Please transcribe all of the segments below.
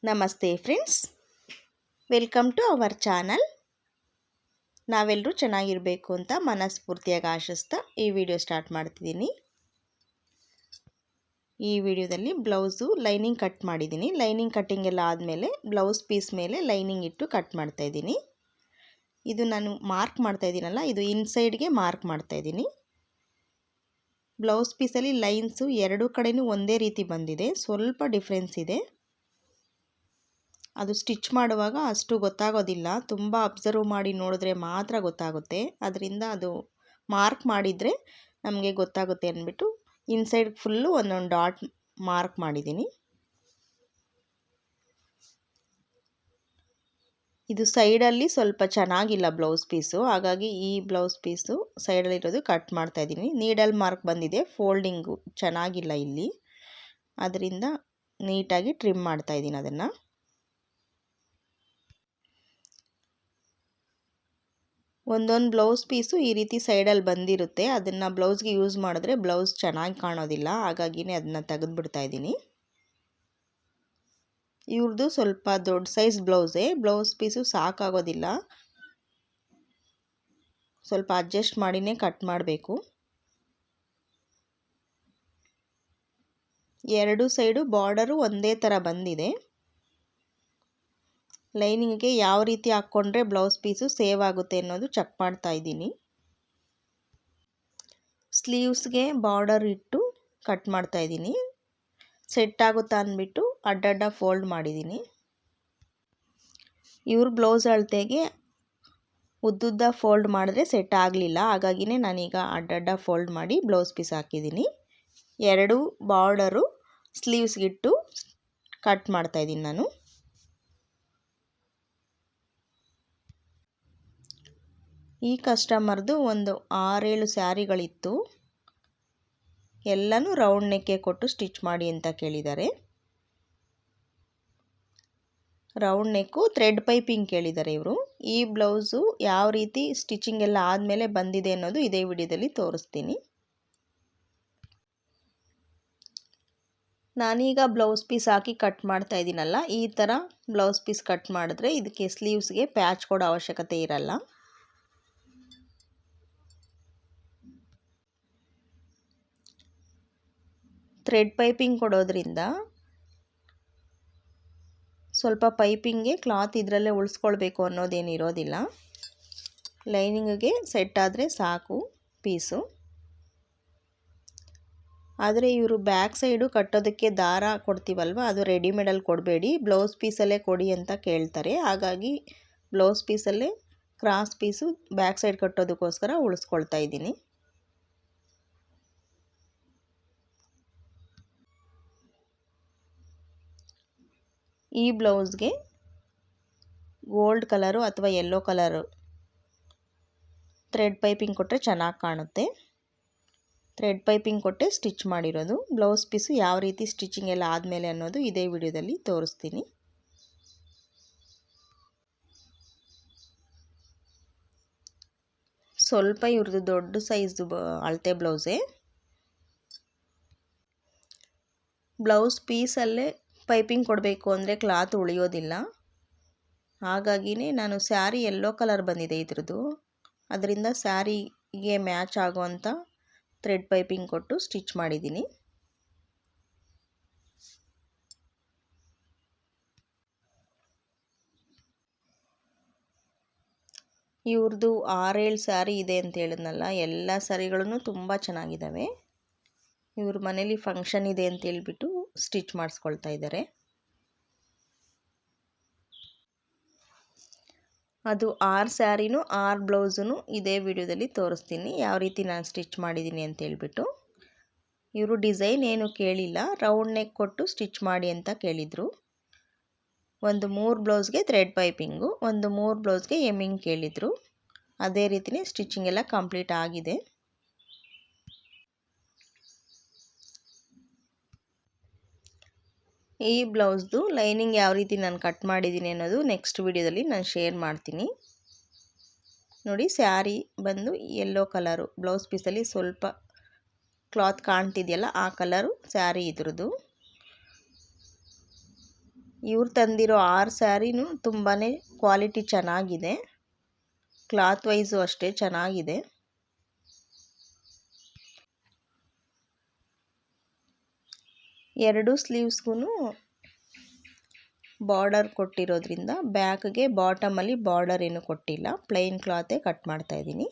ನಮಸ್ತೆ friends, welcome to our channel. ನಾವೆಲ್ಲರೂ ಚೆನ್ನಾಗಿರಬೇಕು ಅಂತ ಮನಸ್ಫೂರ್ತಿಯಾಗಿ ಆಶಿಸ್ತಾ ಈ ವಿಡಿಯೋ ಸ್ಟಾರ್ಟ್ ಮಾಡ್ತಿದ್ದೀನಿ. ಈ ವಿಡಿಯೋದಲ್ಲಿ ಬ್ಲೌಸು ಲೈನಿಂಗ್ ಕಟ್ ಮಾಡಿದ್ದೀನಿ. ಲೈನಿಂಗ್ ಕಟ್ಟಿಂಗ್ ಎಲ್ಲ ಆದಮೇಲೆ ಬ್ಲೌಸ್ ಪೀಸ್ ಮೇಲೆ ಲೈನಿಂಗ್ ಇಟ್ಟು ಕಟ್ ಮಾಡ್ತಾಯಿದ್ದೀನಿ. ಇದು ನಾನು ಮಾರ್ಕ್ ಮಾಡ್ತಾಯಿದ್ದೀನಲ್ಲ, ಇದು ಇನ್ಸೈಡ್ಗೆ ಮಾರ್ಕ್ ಮಾಡ್ತಾಯಿದ್ದೀನಿ. ಬ್ಲೌಸ್ ಪೀಸಲ್ಲಿ ಲೈನ್ಸು ಎರಡೂ ಕಡೆಯೂ ಒಂದೇ ರೀತಿ ಬಂದಿದೆ, ಸ್ವಲ್ಪ ಡಿಫ್ರೆನ್ಸ್ ಇದೆ. ಅದು ಸ್ಟಿಚ್ ಮಾಡುವಾಗ ಅಷ್ಟು ಗೊತ್ತಾಗೋದಿಲ್ಲ, ತುಂಬ ಅಬ್ಸರ್ವ್ ಮಾಡಿ ನೋಡಿದ್ರೆ ಮಾತ್ರ ಗೊತ್ತಾಗುತ್ತೆ. ಅದರಿಂದ ಅದು ಮಾರ್ಕ್ ಮಾಡಿದರೆ ನಮಗೆ ಗೊತ್ತಾಗುತ್ತೆ ಅಂದ್ಬಿಟ್ಟು ಇನ್ಸೈಡ್ ಫುಲ್ಲು ಒಂದೊಂದು ಡಾಟ್ ಮಾರ್ಕ್ ಮಾಡಿದ್ದೀನಿ. ಇದು ಸೈಡಲ್ಲಿ ಸ್ವಲ್ಪ ಚೆನ್ನಾಗಿಲ್ಲ ಬ್ಲೌಸ್ ಪೀಸು, ಹಾಗಾಗಿ ಈ ಬ್ಲೌಸ್ ಪೀಸು ಸೈಡಲ್ಲಿರೋದು ಕಟ್ ಮಾಡ್ತಾಯಿದ್ದೀನಿ. ನೀಡಲ್ ಮಾರ್ಕ್ ಬಂದಿದೆ, ಫೋಲ್ಡಿಂಗು ಚೆನ್ನಾಗಿಲ್ಲ ಇಲ್ಲಿ, ಅದರಿಂದ ನೀಟಾಗಿ ಟ್ರಿಮ್ ಮಾಡ್ತಾಯಿದ್ದೀನಿ. ಅದನ್ನು ಒಂದೊಂದು ಬ್ಲೌಸ್ ಪೀಸು ಈ ರೀತಿ ಸೈಡಲ್ಲಿ ಬಂದಿರುತ್ತೆ, ಅದನ್ನು ಬ್ಲೌಸ್ಗೆ ಯೂಸ್ ಮಾಡಿದ್ರೆ ಬ್ಲೌಸ್ ಚೆನ್ನಾಗಿ ಕಾಣೋದಿಲ್ಲ, ಹಾಗಾಗಿನೇ ಅದನ್ನು ತೆಗೆದುಬಿಡ್ತಾ ಇದ್ದೀನಿ. ಇವ್ರದ್ದು ಸ್ವಲ್ಪ ದೊಡ್ಡ ಸೈಜ್ ಬ್ಲೌಸೇ, ಬ್ಲೌಸ್ ಪೀಸು ಸಾಕಾಗೋದಿಲ್ಲ, ಸ್ವಲ್ಪ ಅಡ್ಜಸ್ಟ್ ಮಾಡಿನೇ ಕಟ್ ಮಾಡಬೇಕು. ಎರಡು ಸೈಡು ಬಾರ್ಡರು ಒಂದೇ ಥರ ಬಂದಿದೆ. ಲೈನಿಂಗ್ಗೆ ಯಾವ ರೀತಿ ಹಾಕ್ಕೊಂಡ್ರೆ ಬ್ಲೌಸ್ ಪೀಸು ಸೇವ್ ಆಗುತ್ತೆ ಅನ್ನೋದು ಚೆಕ್ ಮಾಡ್ತಾ ಇದ್ದೀನಿ. ಸ್ಲೀವ್ಸ್ಗೆ ಬಾರ್ಡರ್ ಇಟ್ಟು ಕಟ್ ಮಾಡ್ತಾ ಇದ್ದೀನಿ. ಸೆಟ್ ಆಗುತ್ತಾ ಅಂದ್ಬಿಟ್ಟು ಅಡ್ಡಡ್ಡ ಫೋಲ್ಡ್ ಮಾಡಿದ್ದೀನಿ. ಇವ್ರ ಬ್ಲೌಸ್ ಅಳತೆಗೆ ಉದ್ದುದ್ದ ಫೋಲ್ಡ್ ಮಾಡಿದ್ರೆ ಸೆಟ್ ಆಗಲಿಲ್ಲ, ಹಾಗಾಗಿನೇ ನಾನೀಗ ಅಡ್ಡಡ್ಡ ಫೋಲ್ಡ್ ಮಾಡಿ ಬ್ಲೌಸ್ ಪೀಸ್ ಹಾಕಿದ್ದೀನಿ. ಎರಡು ಬಾರ್ಡರು ಸ್ಲೀವ್ಸ್ಗಿಟ್ಟು ಕಟ್ ಮಾಡ್ತಾ ಇದ್ದೀನಿ ನಾನು. ಈ ಕಸ್ಟಮರ್ದು ಒಂದು 6-7 ಸ್ಯಾರಿಗಳಿತ್ತು, ಎಲ್ಲನೂ ರೌಂಡ್ ನೆಕ್ಕೆ ಕೊಟ್ಟು ಸ್ಟಿಚ್ ಮಾಡಿ ಅಂತ ಕೇಳಿದ್ದಾರೆ. ರೌಂಡ್ ನೆಕ್ಕು ಥ್ರೆಡ್ ಪೈಪಿಂಗ್ ಕೇಳಿದ್ದಾರೆ ಇವರು. ಈ ಬ್ಲೌಸು ಯಾವ ರೀತಿ ಸ್ಟಿಚಿಂಗ್ ಎಲ್ಲ ಆದಮೇಲೆ ಬಂದಿದೆ ಅನ್ನೋದು ಇದೇ ವಿಡಿಯೋದಲ್ಲಿ ತೋರಿಸ್ತೀನಿ. ನಾನೀಗ ಬ್ಲೌಸ್ ಪೀಸ್ ಹಾಕಿ ಕಟ್ ಮಾಡ್ತಾ ಇದ್ದೀನಲ್ಲ, ಈ ಥರ ಬ್ಲೌಸ್ ಪೀಸ್ ಕಟ್ ಮಾಡಿದ್ರೆ ಇದಕ್ಕೆ ಸ್ಲೀವ್ಸ್ಗೆ ಪ್ಯಾಚ್ ಕೊಡೋ ಅವಶ್ಯಕತೆ ಇರಲ್ಲ. ಥ್ರೆಡ್ ಪೈಪಿಂಗ್ ಕೊಡೋದ್ರಿಂದ ಸ್ವಲ್ಪ ಪೈಪಿಂಗ್ಗೆ ಕ್ಲಾತ್ ಇದರಲ್ಲೇ ಉಳಿಸ್ಕೊಳ್ಬೇಕು ಅನ್ನೋದೇನಿರೋದಿಲ್ಲ. ಲೈನಿಂಗಿಗೆ ಸೆಟ್ ಆದರೆ ಸಾಕು ಪೀಸು. ಆದರೆ ಇವರು ಬ್ಯಾಕ್ ಸೈಡು ಕಟ್ಟೋದಕ್ಕೆ ದಾರ ಕೊಡ್ತೀವಲ್ವ, ಅದು ರೆಡಿಮೇಡಲ್ಲಿ ಕೊಡಬೇಡಿ, ಬ್ಲೌಸ್ ಪೀಸಲ್ಲೇ ಕೊಡಿ ಅಂತ ಕೇಳ್ತಾರೆ. ಹಾಗಾಗಿ ಬ್ಲೌಸ್ ಪೀಸಲ್ಲೇ ಕ್ರಾಸ್ ಪೀಸು ಬ್ಯಾಕ್ ಸೈಡ್ ಕಟ್ಟೋದಕ್ಕೋಸ್ಕರ ಉಳಿಸ್ಕೊಳ್ತಾ ಇದ್ದೀನಿ. ಈ ಬ್ಲೌಸ್ಗೆ ಗೋಲ್ಡ್ ಕಲರು ಅಥವಾ ಯೆಲ್ಲೋ ಕಲರು ಥ್ರೆಡ್ ಪೈಪಿಂಗ್ ಕೊಟ್ಟರೆ ಚೆನ್ನಾಗಿ ಕಾಣುತ್ತೆ. ಥ್ರೆಡ್ ಪೈಪಿಂಗ್ ಕೊಟ್ಟೆ ಸ್ಟಿಚ್ ಮಾಡಿರೋದು. ಬ್ಲೌಸ್ ಪೀಸು ಯಾವ ರೀತಿ ಸ್ಟಿಚಿಂಗ್ ಎಲ್ಲ ಆದಮೇಲೆ ಅನ್ನೋದು ಇದೇ ವಿಡಿಯೋದಲ್ಲಿ ತೋರಿಸ್ತೀನಿ. ಸ್ವಲ್ಪ ಇವ್ರದ್ದು ದೊಡ್ಡ ಸೈಜ್ದು ಅಳತೆ ಬ್ಲೌಸೇ. ಬ್ಲೌಸ್ ಪೀಸಲ್ಲೇ ಪೈಪಿಂಗ್ ಕೊಡಬೇಕು ಅಂದರೆ ಕ್ಲಾತ್ ಉಳಿಯೋದಿಲ್ಲ, ಹಾಗಾಗಿನೇ ನಾನು ಸ್ಯಾರಿ ಯೆಲ್ಲೋ ಕಲರ್ ಬಂದಿದೆ ಇದ್ರದ್ದು, ಅದರಿಂದ ಸ್ಯಾರಿಗೆ ಮ್ಯಾಚ್ ಆಗುವಂಥ ಥ್ರೆಡ್ ಪೈಪಿಂಗ್ ಕೊಟ್ಟು ಸ್ಟಿಚ್ ಮಾಡಿದ್ದೀನಿ. ಇವ್ರದ್ದು 6-7 ಸ್ಯಾರಿ ಇದೆ ಅಂತ ಹೇಳಿದ್ನಲ್ಲ, ಎಲ್ಲ ಸ್ಯಾರಿಗಳೂ ತುಂಬ ಚೆನ್ನಾಗಿದ್ದಾವೆ. ಇವ್ರ ಮನೇಲಿ ಫಂಕ್ಷನ್ ಇದೆ ಅಂತ ಹೇಳ್ಬಿಟ್ಟು ಸ್ಟಿಚ್ ಮಾಡಿಸ್ಕೊಳ್ತಾ ಇದ್ದಾರೆ. ಅದು 6 ಸ್ಯಾರಿನೂ 6 ಬ್ಲೌಸೂ ಇದೇ ವಿಡಿಯೋದಲ್ಲಿ ತೋರಿಸ್ತೀನಿ, ಯಾವ ರೀತಿ ನಾನು ಸ್ಟಿಚ್ ಮಾಡಿದ್ದೀನಿ ಅಂತ ಹೇಳ್ಬಿಟ್ಟು. ಇವರು ಡಿಸೈನ್ ಏನು ಕೇಳಿಲ್ಲ, ರೌಂಡ್ ನೆಕ್ ಕೊಟ್ಟು ಸ್ಟಿಚ್ ಮಾಡಿ ಅಂತ ಕೇಳಿದರು. ಒಂದು 3 ಬ್ಲೌಸ್ಗೆ ಥ್ರೆಡ್ ಪೈಪಿಂಗು, ಒಂದು 3 ಬ್ಲೌಸ್ಗೆ ಎಮ್ಮಿಂಗ್ ಕೇಳಿದರು. ಅದೇ ರೀತಿಯೇ ಸ್ಟಿಚಿಂಗ್ ಎಲ್ಲ ಕಂಪ್ಲೀಟ್ ಆಗಿದೆ. ಈ ಬ್ಲೌಸ್ದು ಲೈನಿಂಗ್ ಯಾವ ರೀತಿ ನಾನು ಕಟ್ ಮಾಡಿದ್ದೀನಿ ಅನ್ನೋದು ನೆಕ್ಸ್ಟ್ ವಿಡಿಯೋದಲ್ಲಿ ನಾನು ಶೇರ್ ಮಾಡ್ತೀನಿ. ನೋಡಿ, ಸ್ಯಾರಿ ಬಂದು ಯೆಲ್ಲೋ ಕಲರು, ಬ್ಲೌಸ್ ಪೀಸಲ್ಲಿ ಸ್ವಲ್ಪ ಕ್ಲಾತ್ ಕಾಣ್ತಿದೆಯಲ್ಲ ಆ ಕಲರು ಸ್ಯಾರಿ ಇದ್ರದ್ದು. ಇವ್ರು ತಂದಿರೋ 6 ಸ್ಯಾರಿನೂ ತುಂಬಾ ಕ್ವಾಲಿಟಿ ಚೆನ್ನಾಗಿದೆ, ಕ್ಲಾತ್ ವೈಸು ಅಷ್ಟೇ ಚೆನ್ನಾಗಿದೆ. ಎರಡು ಸ್ಲೀವ್ಸ್ಗೂ ಬಾರ್ಡರ್ ಕೊಟ್ಟಿರೋದ್ರಿಂದ ಬ್ಯಾಕ್ಗೆ ಬಾಟಮಲ್ಲಿ ಬಾರ್ಡರ್ ಏನು ಕೊಟ್ಟಿಲ್ಲ, ಪ್ಲೈನ್ ಕ್ಲಾತೇ ಕಟ್ ಮಾಡ್ತಾಯಿದ್ದೀನಿ.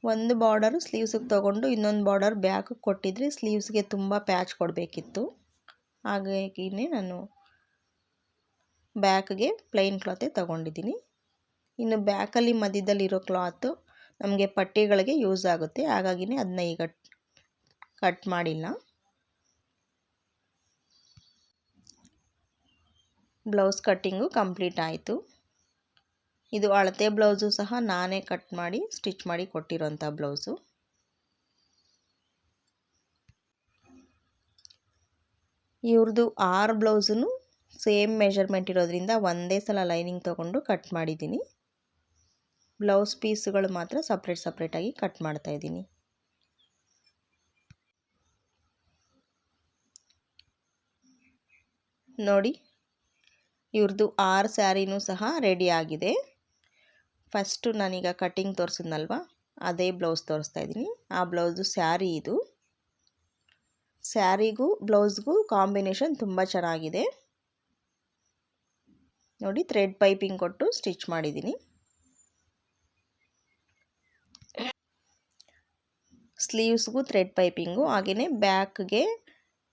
ಒಂದು ಬಾರ್ಡರು ಸ್ಲೀವ್ಸಿಗೆ ತೊಗೊಂಡು ಇನ್ನೊಂದು ಬಾರ್ಡರ್ ಬ್ಯಾಕಿಗೆ ಕೊಟ್ಟಿದ್ರೆ ಸ್ಲೀವ್ಸ್ಗೆ ತುಂಬ ಪ್ಯಾಚ್ ಕೊಡಬೇಕಿತ್ತು. ಹಾಗಾಗಿ ನಾನು ಬ್ಯಾಕ್ಗೆ ಪ್ಲೈನ್ ಕ್ಲಾತೇ ತೊಗೊಂಡಿದ್ದೀನಿ. ಇನ್ನು ಬ್ಯಾಕಲ್ಲಿ ಮಧ್ಯದಲ್ಲಿರೋ ಕ್ಲಾತು ನಮಗೆ ಪಟ್ಟಿಗಳಿಗೆ ಯೂಸ್ ಆಗುತ್ತೆ, ಹಾಗಾಗಿನೇ ಅದನ್ನ ಈಗ ಕಟ್ ಮಾಡಿಲ್ಲ. ಬ್ಲೌಸ್ ಕಟ್ಟಿಂಗು ಕಂಪ್ಲೀಟ್ ಆಯಿತು. ಇದು ಅಳತೆ ಬ್ಲೌಸು ಸಹ ನಾನೇ ಕಟ್ ಮಾಡಿ ಸ್ಟಿಚ್ ಮಾಡಿ ಕೊಟ್ಟಿರೋಂಥ ಬ್ಲೌಸು. ಇವ್ರದ್ದು 6 ಬ್ಲೌಸನ್ನು ಸೇಮ್ ಮೆಜರ್ಮೆಂಟ್ ಇರೋದ್ರಿಂದ ಒಂದೇ ಸಲ ಲೈನಿಂಗ್ ತೊಗೊಂಡು ಕಟ್ ಮಾಡಿದ್ದೀನಿ. ಬ್ಲೌಸ್ ಪೀಸ್ಗಳು ಮಾತ್ರ ಸಪ್ರೇಟಾಗಿ ಕಟ್ ಮಾಡ್ತಾಯಿದ್ದೀನಿ. ನೋಡಿ, ಇವ್ರದ್ದು 6 ಸ್ಯಾರಿನೂ ಸಹ ರೆಡಿ ಆಗಿದೆ. ಫಸ್ಟು ನಾನೀಗ ಕಟ್ಟಿಂಗ್ ತೋರಿಸಿದ್ನಲ್ವ, ಅದೇ ಬ್ಲೌಸ್ ತೋರಿಸ್ತಾ ಇದ್ದೀನಿ. ಆ ಬ್ಲೌಸು ಸ್ಯಾರಿ ಇದು. ಸ್ಯಾರಿಗೂ ಬ್ಲೌಸ್ಗೂ ಕಾಂಬಿನೇಷನ್ ತುಂಬ ಚೆನ್ನಾಗಿದೆ. ನೋಡಿ, ಥ್ರೆಡ್ ಪೈಪಿಂಗ್ ಕೊಟ್ಟು ಸ್ಟಿಚ್ ಮಾಡಿದ್ದೀನಿ. ಸ್ಲೀವ್ಸ್ಗೂ ಥ್ರೆಡ್ ಪೈಪಿಂಗು, ಹಾಗೆಯೇ ಬ್ಯಾಕ್ಗೆ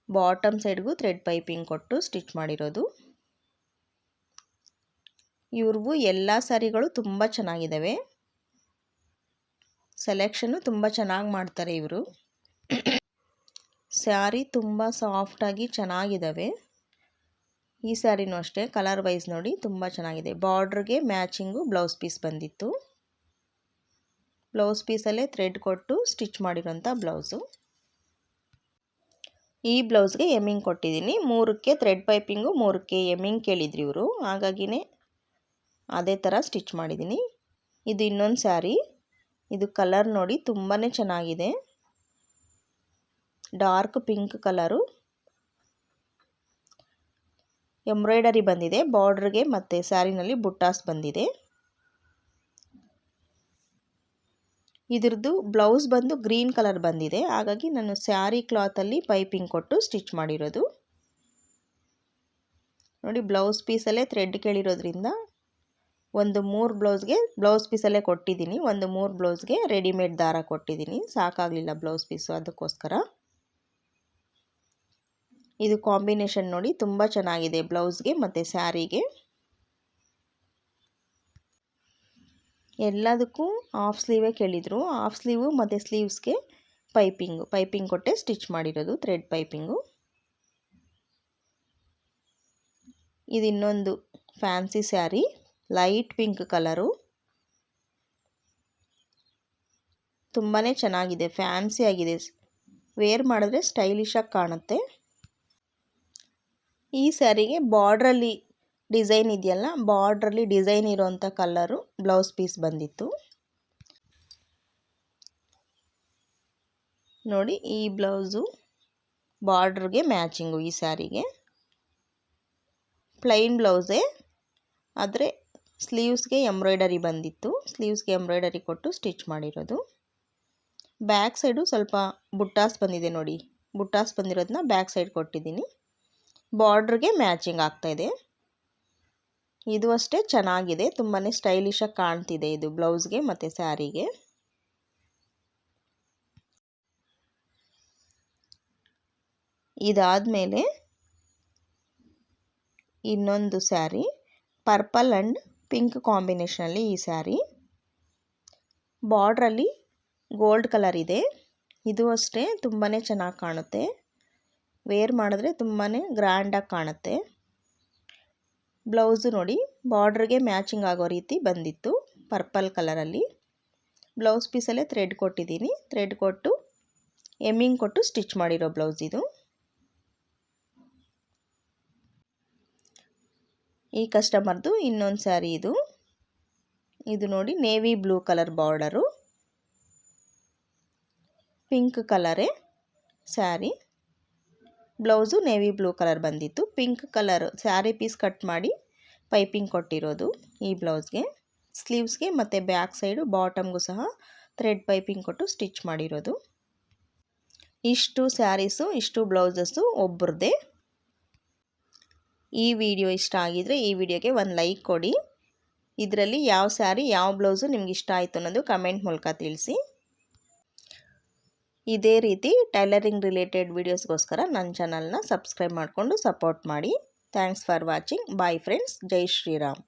ಬಾಟಮ್ ಸೈಡ್ಗೂ ಥ್ರೆಡ್ ಪೈಪಿಂಗ್ ಕೊಟ್ಟು ಸ್ಟಿಚ್ ಮಾಡಿರೋದು. ಇವ್ರಿಗೂ ಎಲ್ಲ ಸ್ಯಾರಿಗಳು ತುಂಬ ಚೆನ್ನಾಗಿದ್ದಾವೆ. ಸೆಲೆಕ್ಷನ್ನು ತುಂಬ ಚೆನ್ನಾಗಿ ಮಾಡ್ತಾರೆ ಇವರು. ಸ್ಯಾರಿ ತುಂಬ ಸಾಫ್ಟಾಗಿ ಚೆನ್ನಾಗಿದ್ದಾವೆ. ಈ ಸ್ಯಾರಿನೂ ಅಷ್ಟೇ, ಕಲರ್ ವೈಸ್ ನೋಡಿ ತುಂಬ ಚೆನ್ನಾಗಿದೆ. ಬಾರ್ಡ್ರಿಗೆ ಮ್ಯಾಚಿಂಗು ಬ್ಲೌಸ್ ಪೀಸ್ ಬಂದಿತ್ತು. ಬ್ಲೌಸ್ ಪೀಸಲ್ಲೇ ಥ್ರೆಡ್ ಕೊಟ್ಟು ಸ್ಟಿಚ್ ಮಾಡಿರೋಂಥ ಬ್ಲೌಸು. ಈ ಬ್ಲೌಸ್ಗೆ ಎಮ್ಮಿಂಗ್ ಕೊಟ್ಟಿದ್ದೀನಿ. 3ಕ್ಕೆ ಥ್ರೆಡ್ ಪೈಪಿಂಗು, 3ಕ್ಕೆ ಎಮ್ಮಿಂಗ್ ಕೇಳಿದ್ರು ಇವರು, ಹಾಗಾಗಿನೇ ಅದೇ ಥರ ಸ್ಟಿಚ್ ಮಾಡಿದ್ದೀನಿ. ಇದು ಇನ್ನೊಂದು ಸ್ಯಾರಿ. ಇದು ಕಲರ್ ನೋಡಿ ತುಂಬಾ ಚೆನ್ನಾಗಿದೆ, ಡಾರ್ಕ್ ಪಿಂಕ್ ಕಲರು. ಎಂಬ್ರಾಯ್ಡರಿ ಬಂದಿದೆ ಬಾರ್ಡ್ರಿಗೆ, ಮತ್ತು ಸ್ಯಾರಿನಲ್ಲಿ ಬುಟ್ಟಾಸ್ ಬಂದಿದೆ. ಇದ್ರದ್ದು ಬ್ಲೌಸ್ ಬಂದು ಗ್ರೀನ್ ಕಲರ್ ಬಂದಿದೆ, ಹಾಗಾಗಿ ನಾನು ಸ್ಯಾರಿ ಕ್ಲಾತಲ್ಲಿ ಪೈಪಿಂಗ್ ಕೊಟ್ಟು ಸ್ಟಿಚ್ ಮಾಡಿರೋದು. ನೋಡಿ, ಬ್ಲೌಸ್ ಪೀಸಲ್ಲೇ ಥ್ರೆಡ್ ಕೇಳಿರೋದ್ರಿಂದ ಒಂದು 3 ಬ್ಲೌಸ್ಗೆ ಬ್ಲೌಸ್ ಪೀಸಲ್ಲೇ ಕೊಟ್ಟಿದ್ದೀನಿ, ಒಂದು 3 ಬ್ಲೌಸ್ಗೆ ರೆಡಿಮೇಡ್ ದಾರ ಕೊಟ್ಟಿದ್ದೀನಿ. ಸಾಕಾಗಲಿಲ್ಲ ಬ್ಲೌಸ್ ಪೀಸು, ಅದಕ್ಕೋಸ್ಕರ. ಇದು ಕಾಂಬಿನೇಷನ್ ನೋಡಿ ತುಂಬ ಚೆನ್ನಾಗಿದೆ ಬ್ಲೌಸ್ಗೆ ಮತ್ತು ಸ್ಯಾರಿಗೆ. ಎಲ್ಲದಕ್ಕೂ ಹಾಫ್ ಸ್ಲೀವೇ ಕೇಳಿದರು. ಹಾಫ್ ಸ್ಲೀವು ಮತ್ತು ಸ್ಲೀವ್ಸ್ಗೆ ಪೈಪಿಂಗ್ ಕೊಟ್ಟೆ ಸ್ಟಿಚ್ ಮಾಡಿರೋದು, ಥ್ರೆಡ್ ಪೈಪಿಂಗು. ಇದು ಇನ್ನೊಂದು fancy sari, light pink colour. ತುಂಬಾ ಚೆನ್ನಾಗಿದೆ, ಫ್ಯಾನ್ಸಿ ಆಗಿದೆ. ವೇರ್ ಮಾಡಿದ್ರೆ ಸ್ಟೈಲಿಶಾಗಿ ಕಾಣುತ್ತೆ. ಈ ಸ್ಯಾರಿಗೆ ಬಾರ್ಡ್ರಲ್ಲಿ ಡಿಸೈನ್ ಇದೆಯಲ್ಲ, ಬಾರ್ಡ್ರಲ್ಲಿ ಡಿಸೈನ್ ಇರೋಂಥ ಕಲರು ಬ್ಲೌಸ್ ಪೀಸ್ ಬಂದಿತ್ತು. ನೋಡಿ, ಈ ಬ್ಲೌಸು ಬಾರ್ಡ್ರಿಗೆ ಮ್ಯಾಚಿಂಗು ಈ ಸ್ಯಾರಿಗೆ. ಪ್ಲೈನ್ ಬ್ಲೌಸೇ, ಆದರೆ ಸ್ಲೀವ್ಸ್ಗೆ ಎಂಬ್ರಾಯ್ಡರಿ ಬಂದಿತ್ತು. ಸ್ಲೀವ್ಸ್ಗೆ ಎಂಬ್ರಾಯ್ಡರಿ ಕೊಟ್ಟು ಸ್ಟಿಚ್ ಮಾಡಿರೋದು. ಬ್ಯಾಕ್ ಸೈಡು ಸ್ವಲ್ಪ ಬುಟ್ಟಾಸ್ ಬಂದಿದೆ ನೋಡಿ, ಬುಟ್ಟಾಸ್ ಬಂದಿರೋದನ್ನ ಬ್ಯಾಕ್ ಸೈಡ್ ಕೊಟ್ಟಿದ್ದೀನಿ. ಬಾರ್ಡ್ರಿಗೆ ಮ್ಯಾಚಿಂಗ್ ಆಗ್ತಾಯಿದೆ. ಇದು ಅಷ್ಟೇ ಚೆನ್ನಾಗಿದೆ, ತುಂಬಾ ಸ್ಟೈಲಿಶಾಗಿ ಕಾಣ್ತಿದೆ ಇದು ಬ್ಲೌಸ್ಗೆ ಮತ್ತು ಸ್ಯಾರಿಗೆ. ಇದಾದಮೇಲೆ ಇನ್ನೊಂದು ಸ್ಯಾರಿ, ಪರ್ಪಲ್ ಆ್ಯಂಡ್ ಪಿಂಕ್ ಕಾಂಬಿನೇಷನಲ್ಲಿ ಈ ಸ್ಯಾರಿ. ಬಾರ್ಡ್ರಲ್ಲಿ ಗೋಲ್ಡ್ ಕಲರ್ ಇದೆ. ಇದು ಅಷ್ಟೇ ತುಂಬಾ ಚೆನ್ನಾಗಿ ಕಾಣುತ್ತೆ, ವೇರ್ ಮಾಡಿದ್ರೆ ತುಂಬಾ ಗ್ರ್ಯಾಂಡಾಗಿ ಕಾಣುತ್ತೆ. ಬ್ಲೌಸು ನೋಡಿ, ಬಾರ್ಡ್ರಿಗೆ ಮ್ಯಾಚಿಂಗ್ ಆಗೋ ರೀತಿ ಬಂದಿತ್ತು, ಪರ್ಪಲ್ ಕಲರಲ್ಲಿ. ಬ್ಲೌಸ್ ಪೀಸಲ್ಲೇ ಥ್ರೆಡ್ ಕೊಟ್ಟಿದ್ದೀನಿ, ಥ್ರೆಡ್ ಕೊಟ್ಟು ಎಮ್ಮಿಂಗ್ ಕೊಟ್ಟು ಸ್ಟಿಚ್ ಮಾಡಿರೋ ಬ್ಲೌಸ್ ಇದು. ಈ ಕಸ್ಟಮರ್ದು ಇನ್ನೊಂದು ಸ್ಯಾರಿ ಇದು. ಇದು ನೋಡಿ, navy blue colour border, pink ಕಲರೇ sari. Blouse navy blue colour ಬಂದಿತ್ತು. Pink colour sari piece cut ಮಾಡಿ ಪೈಪಿಂಗ್ ಕೊಟ್ಟಿರೋದು ಈ ಬ್ಲೌಸ್ಗೆ. ಸ್ಲೀವ್ಸ್ಗೆ ಮತ್ತು ಬ್ಯಾಕ್ ಸೈಡು ಬಾಟಮ್ಗೂ ಸಹ ಥ್ರೆಡ್ ಪೈಪಿಂಗ್ ಕೊಟ್ಟು ಸ್ಟಿಚ್ ಮಾಡಿರೋದು. ಇಷ್ಟು ಸ್ಯಾರೀಸು, ಇಷ್ಟು ಬ್ಲೌಸಸ್ಸು ಒಬ್ಬರದೇ. ಈ ವಿಡಿಯೋ ಇಷ್ಟ ಆಗಿದರೆ ಈ ವಿಡಿಯೋಗೆ ಒಂದು ಲೈಕ್ ಕೊಡಿ. ಇದರಲ್ಲಿ ಯಾವ ಸ್ಯಾರಿ ಯಾವ ಬ್ಲೌಸು ನಿಮ್ಗೆ ಇಷ್ಟ ಆಯಿತು ಅನ್ನೋದು ಕಮೆಂಟ್ ಮೂಲಕ ತಿಳಿಸಿ. ಇದೇ ರೀತಿ ಟೈಲರಿಂಗ್ ರಿಲೇಟೆಡ್ ವೀಡಿಯೋಸ್ಗೋಸ್ಕರ ನನ್ನ ಚಾನಲ್ನ ಸಬ್ಸ್ಕ್ರೈಬ್ ಮಾಡಿಕೊಂಡು ಸಪೋರ್ಟ್ ಮಾಡಿ. Thanks for watching. Bye friends. ಜೈ ಶ್ರೀರಾಮ್.